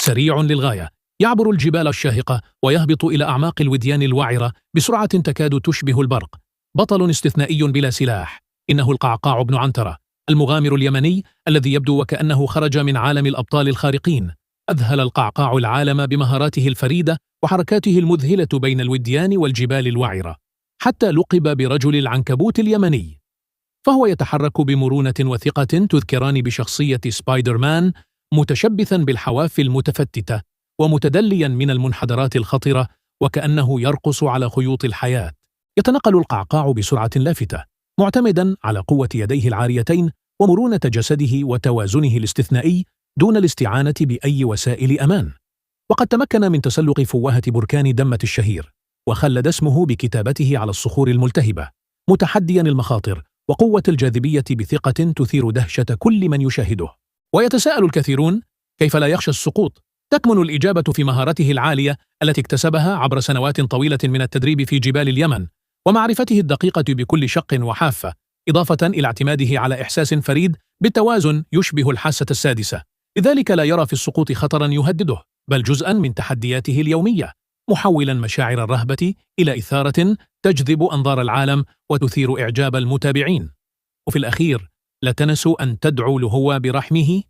سريع للغاية، يعبر الجبال الشاهقة ويهبط إلى أعماق الوديان الوعرة بسرعة تكاد تشبه البرق. بطل استثنائي بلا سلاح، إنه القعقاع بن عنترة، المغامر اليمني الذي يبدو وكأنه خرج من عالم الأبطال الخارقين. أذهل القعقاع العالم بمهاراته الفريدة وحركاته المذهلة بين الوديان والجبال الوعرة، حتى لقب برجل العنكبوت اليمني. فهو يتحرك بمرونة وثقة تذكران بشخصية سبايدر مان، متشبثا بالحواف المتفتتة ومتدليا من المنحدرات الخطرة وكأنه يرقص على خيوط الحياة. يتنقل القعقاع بسرعة لافتة، معتمدا على قوة يديه العاريتين ومرونة جسده وتوازنه الاستثنائي دون الاستعانة بأي وسائل أمان. وقد تمكن من تسلق فوهة بركان دمة الشهير، وخلد اسمه بكتابته على الصخور الملتهبة، متحديا المخاطر وقوة الجاذبية بثقة تثير دهشة كل من يشاهده. ويتساءل الكثيرون كيف لا يخشى السقوط؟ تكمن الإجابة في مهارته العالية التي اكتسبها عبر سنوات طويلة من التدريب في جبال اليمن، ومعرفته الدقيقة بكل شق وحافة، إضافة إلى اعتماده على إحساس فريد بالتوازن يشبه الحاسة السادسة. لذلك لا يرى في السقوط خطرا يهدده، بل جزءا من تحدياته اليومية، محولا مشاعر الرهبة إلى إثارة تجذب أنظار العالم وتثير إعجاب المتابعين. وفي الأخير لا تنسوا أن تدعوا له برحمه